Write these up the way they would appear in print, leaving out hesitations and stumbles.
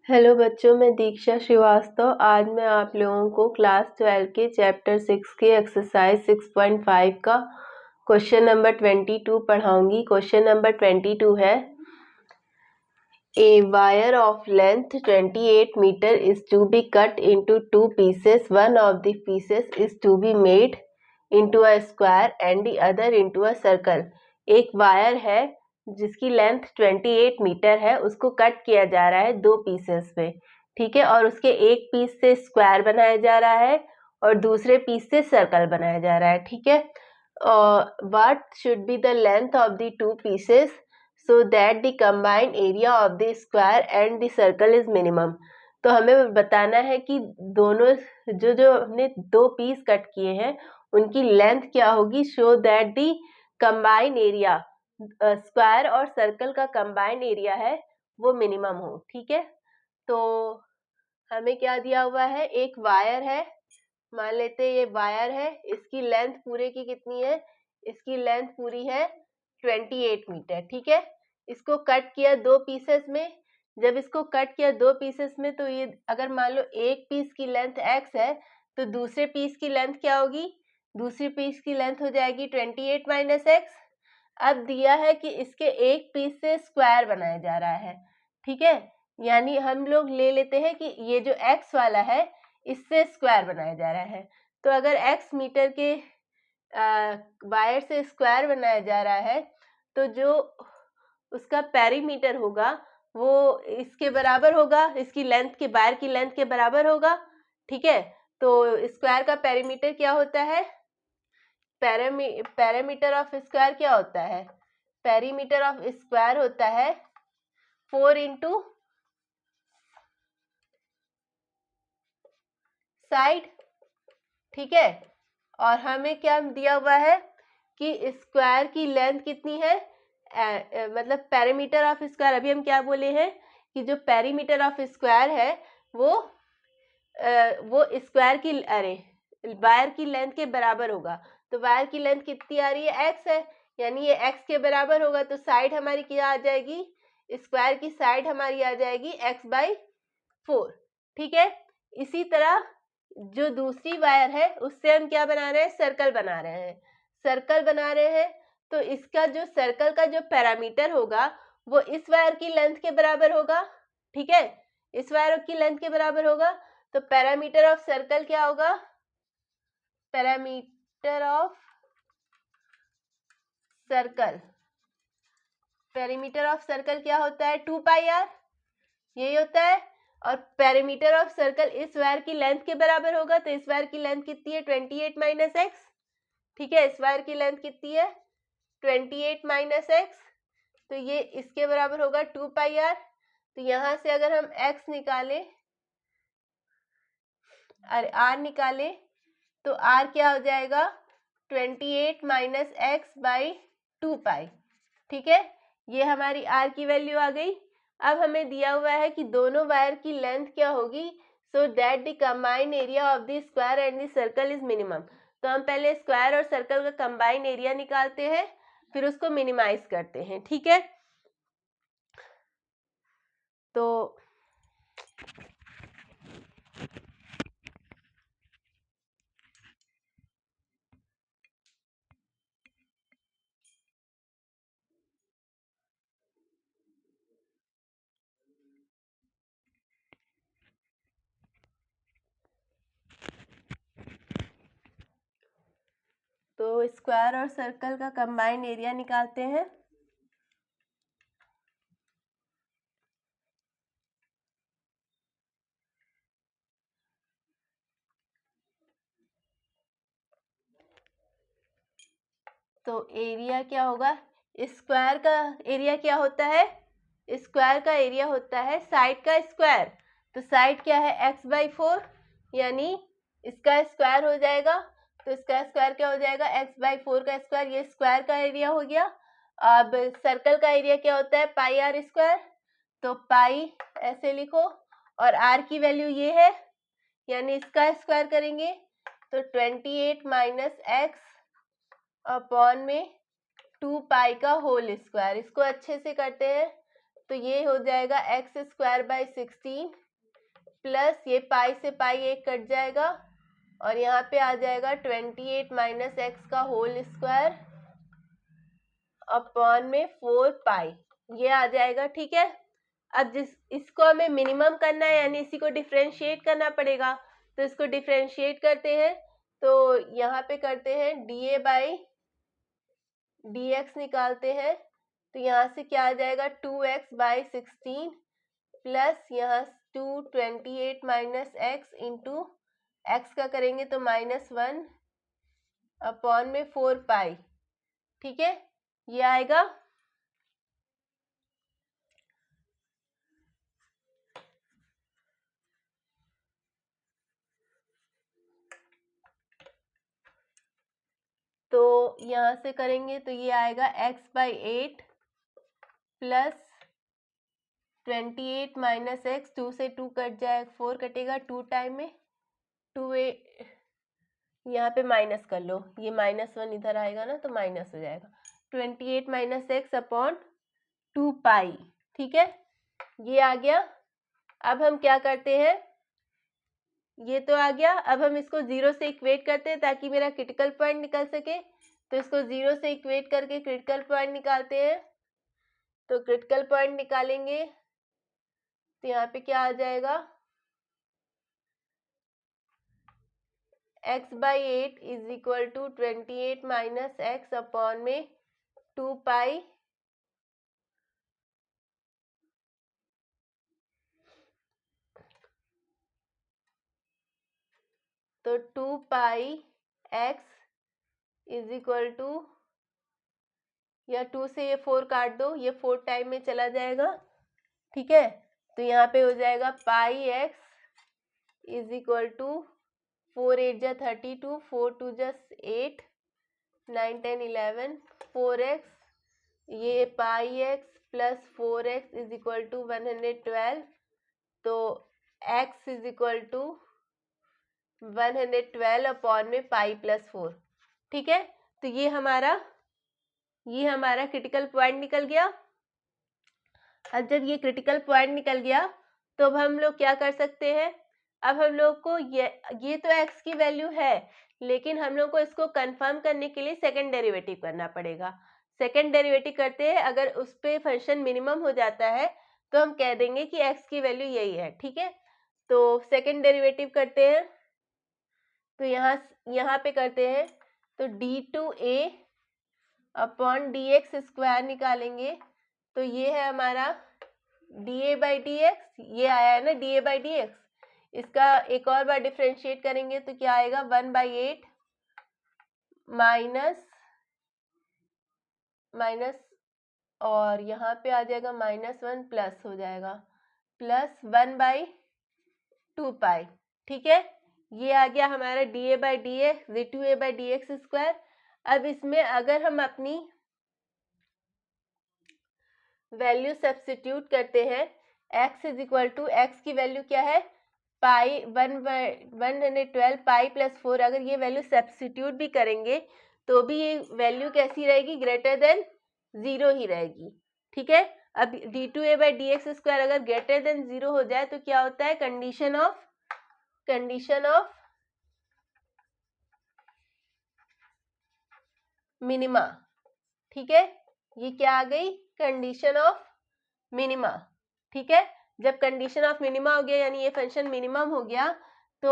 Hello बच्चों, मैं दीक्षा श्रीवास्तव। आज मैं आप लोगों को क्लास 12 के चैप्टर 6 के एक्सरसाइज 6.5 का क्वेश्चन नंबर 22 पढ़ाऊंगी। क्वेश्चन नंबर 22 है, a wire of length 28 metre is to be cut into 2 pieces. One of the pieces is to be made into a square and the other into a circle. एक wire है जिसकी length 28 metre है, उसको cut किया जा रहा है 2 pieces में, ठीक है। और उसके एक पीस से स्क्वायर बनाया जा रहा है और दूसरे पीस से सर्कल बनाया जा रहा है, ठीक है। What should be the length of the 2 pieces so that the combined area of the square and the circle is minimum. तो हमें बताना है कि दोनों जो हमने 2 पीस कट किए हैं उनकी लेंथ क्या होगी, show that the combine area, square और सर्कल का कंबाइन एरिया है वो मिनिमम हो, ठीक है। तो हमें क्या दिया हुआ है, एक वायर है, मान लेते हैं ये वायर है, इसकी लेंथ पूरे की कितनी है, इसकी लेंथ पूरी है 28 मीटर, ठीक है। इसको कट किया 2 पीसेस में। जब इसको कट किया 2 पीसेस में तो ये अगर मान लो एक पीस की लेंथ x है तो दूसरे पीस की लेंथ क्या होगी, दूसरी पीस की लेंथ हो जाएगी 28 माइनस एक्स। अब दिया है कि इसके एक पीस से स्क्वायर बनाया जा रहा है, ठीक है। यानी हम लोग ले लेते हैं कि ये जो x वाला है इससे स्क्वायर बनाया जा रहा है। तो अगर x मीटर के वायर से स्क्वायर बनाया जा रहा है तो जो उसका पेरीमीटर होगा वो इसके बराबर होगा, इसकी लेंथ के, वायर की लेंथ के बराबर होगा, ठीक है। तो स्क्वायर का पेरीमीटर क्या होता है, पेरीमीटर ऑफ स्क्वायर क्या होता है, पेरीमीटर ऑफ स्क्वायर होता है 4 इंटू साइड, ठीक है। और हमें क्या दिया हुआ है कि स्क्वायर की लेंथ कितनी है, मतलब पेरीमीटर ऑफ स्क्वायर, अभी हम क्या बोले हैं कि जो पेरीमीटर ऑफ स्क्वायर है वो स्क्वायर की, अरे वायर की लेंथ के बराबर होगा। तो वायर की लेंथ कितनी आ रही है, x है, यानी ये x के बराबर होगा। तो साइड हमारी क्या आ जाएगी, स्क्वायर की साइड हमारी आ जाएगी x/4, ठीक है। इसी तरह जो दूसरी वायर है उससे हम क्या बना रहे हैं, सर्कल बना रहे हैं, सर्कल बना रहे हैं। तो इसका जो सर्कल का जो पैरामीटर होगा वो इस वायर की लेंथ के बराबर होगा, ठीक है, इस वायर की लेंथ के बराबर होगा। तो पैरामीटर ऑफ सर्कल क्या होगा, parameter of circle, perimeter of circle क्या होता है 2πr, यही होता है। और पेरीमीटर ऑफ सर्कल इस वायर की लेंथ के बराबर होगा। तो इस वायर की लेंथ कितनी है 28 माइनस एक्स, ठीक है। इस वायर की लेंथ कितनी है 28 माइनस एक्स, तो ये इसके बराबर होगा 2πr। तो यहां से अगर हम x निकाले और r निकाले तो r क्या हो जाएगा 28 माइनस एक्स बाई 2π, ठीक है। ये हमारी r की वैल्यू आ गई। अब हमें दिया हुआ है कि दोनों वायर की लेंथ क्या होगी, so that the combined area of the square and the circle is minimum. तो हम पहले स्क्वायर और सर्कल का कंबाइंड एरिया निकालते हैं, फिर उसको मिनिमाइज करते हैं, ठीक है। तो स्क्वायर और सर्कल का कंबाइंड एरिया निकालते हैं। तो एरिया क्या होगा, स्क्वायर का एरिया क्या होता है, स्क्वायर का एरिया होता है साइड का स्क्वायर। तो साइड क्या है x/4, यानी इसका स्क्वायर हो जाएगा। तो इसका स्क्वायर क्या हो जाएगा x/4 का स्क्वायर, ये स्क्वायर का एरिया हो गया। अब सर्कल का एरिया क्या होता है πr², तो पाई ऐसे लिखो और r की वैल्यू ये है, यानी इसका स्क्वायर करेंगे तो 28 माइनस एक्स अपॉन में 2π का होल स्क्वायर। इसको अच्छे से करते हैं तो ये हो जाएगा एक्स स्क्वायर बाई 16 प्लस ये पाई से पाई एक कट जाएगा और यहाँ पे आ जाएगा 28 माइनस एक्स का होल स्क्वायर अपॉन में 4 पाई, ये आ जाएगा। ठीक है, अब इसको हमें मिनिमम करना है यानी इसी को डिफ्रेंशिएट करना पड़ेगा, तो इसको डिफ्रेंशिएट करते हैं। तो यहाँ पे करते हैं D A by D x निकालते हैं, तो यहाँ से क्या आ जाएगा 2x बाई 16 प्लस यहाँ 28 माइनस एक्स इंटू एक्स का करेंगे तो -1 अपॉन में 4 पाई। ठीक है, ये आएगा। तो यहाँ से करेंगे तो ये आएगा x by 8 plus 28 minus x, 2 से 2 कट जाएगा, 4 कटेगा 2 टाइम में, 2 यहाँ पे माइनस कर लो, ये -1 इधर आएगा ना तो माइनस हो जाएगा, 28 माइनस एक्स अपॉन 2 पाई। ठीक है, ये आ गया। अब हम क्या करते हैं, ये तो आ गया, अब हम इसको 0 से इक्वेट करते हैं ताकि मेरा क्रिटिकल पॉइंट निकल सके। तो इसको 0 से इक्वेट करके क्रिटिकल पॉइंट निकालते हैं। तो क्रिटिकल पॉइंट निकालेंगे तो यहाँ पे क्या आ जाएगा, x by 8 is equal to 28 minus x upon में 2 पाई तो 2 pi x is equal to, या 2 से ये 4 काट दो, ये 4 टाइम में चला जाएगा। ठीक है, तो यहाँ पे हो जाएगा पाई x इज इक्वल टू 4 8 जा 32, 4 2 जा 8, 9 10 11, 4x, ये pi x plus 4x is equal to 112, तो x is equal to 112 upon में पाई प्लस 4। ठीक है, तो ये हमारा क्रिटिकल पॉइंट निकल गया। अब जब ये क्रिटिकल पॉइंट निकल गया तो अब हम लोग क्या कर सकते हैं, अब हम लोग को ये तो x की वैल्यू है, लेकिन हम लोग को इसको कंफर्म करने के लिए सेकंड डेरिवेटिव करना पड़ेगा। सेकंड डेरिवेटिव करते हैं, अगर उस पर फंक्शन मिनिमम हो जाता है तो हम कह देंगे कि x की वैल्यू यही है। ठीक है, तो सेकंड डेरिवेटिव करते हैं, तो यहाँ पे करते हैं तो d2a upon D x square निकालेंगे, तो ये है हमारा D A by D x, ये आया है ना D A by D x, इसका एक और बार डिफ्रेंशिएट करेंगे तो क्या आएगा 1/8 माइनस और यहाँ पे आ जाएगा -1 प्लस हो जाएगा प्लस 1/2 पाई। ठीक है, ये आ गया हमारा D A by D x d2a by D x square. अब इसमें अगर हम अपनी वैल्यू सब्स्टिट्यूट करते हैं, x is equal to, x की वैल्यू क्या है पाई 112 पाई प्लस 4, अगर ये वैल्यू सब्स्टिट्यूट भी करेंगे तो भी ये वैल्यू कैसी रहेगी, ग्रेटर देन 0 ही रहेगी। ठीक है, अब d2a by D x square अगर ग्रेटर देन 0 हो जाए तो क्या होता है, कंडीशन ऑफ मिनिमा। ठीक है, ये क्या आ गई, कंडीशन ऑफ मिनिमा। ठीक है, जब कंडीशन ऑफ मिनिमा हो गया यानी ये फंक्शन मिनिमम हो गया तो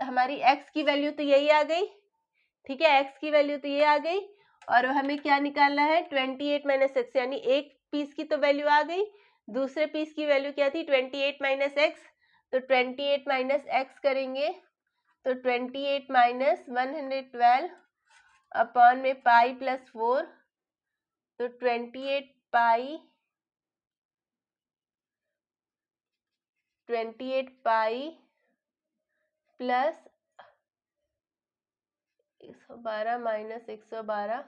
हमारी x की वैल्यू तो यही आ गई। ठीक है, x की वैल्यू तो ये आ गई और हमें क्या निकालना है 28 माइनस एक्स, यानी एक पीस की तो वैल्यू आ गई, दूसरे पीस की वैल्यू क्या थी 28 माइनस एक्स, तो 28 माइनस एक्स करेंगे तो 28 माइनस 112 अपॉन में पाई प्लस 4, तो 28 pi plus 112 minus 112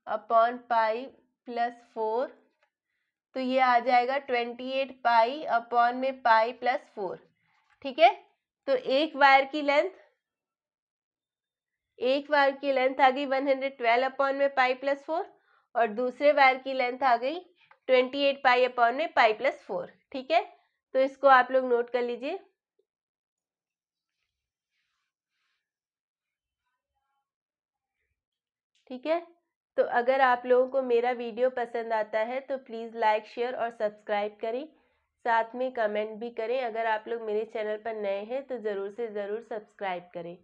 upon pi plus 4, तो ये आ जाएगा 28 पाई अपॉन में पाई प्लस 4। ठीक है, तो एक वायर की लेंथ आ गई 112 अपॉन में पाई प्लस 4 और दूसरे वायर की लेंथ आ गई 28 पाई अपॉन में पाई प्लस 4। ठीक है, तो इसको आप लोग नोट कर लीजिए। ठीक है, तो अगर आप लोगों को मेरा वीडियो पसंद आता है तो प्लीज़ लाइक शेयर और सब्सक्राइब करें, साथ में कमेंट भी करें। अगर आप लोग मेरे चैनल पर नए हैं तो ज़रूर से ज़रूर सब्सक्राइब करें।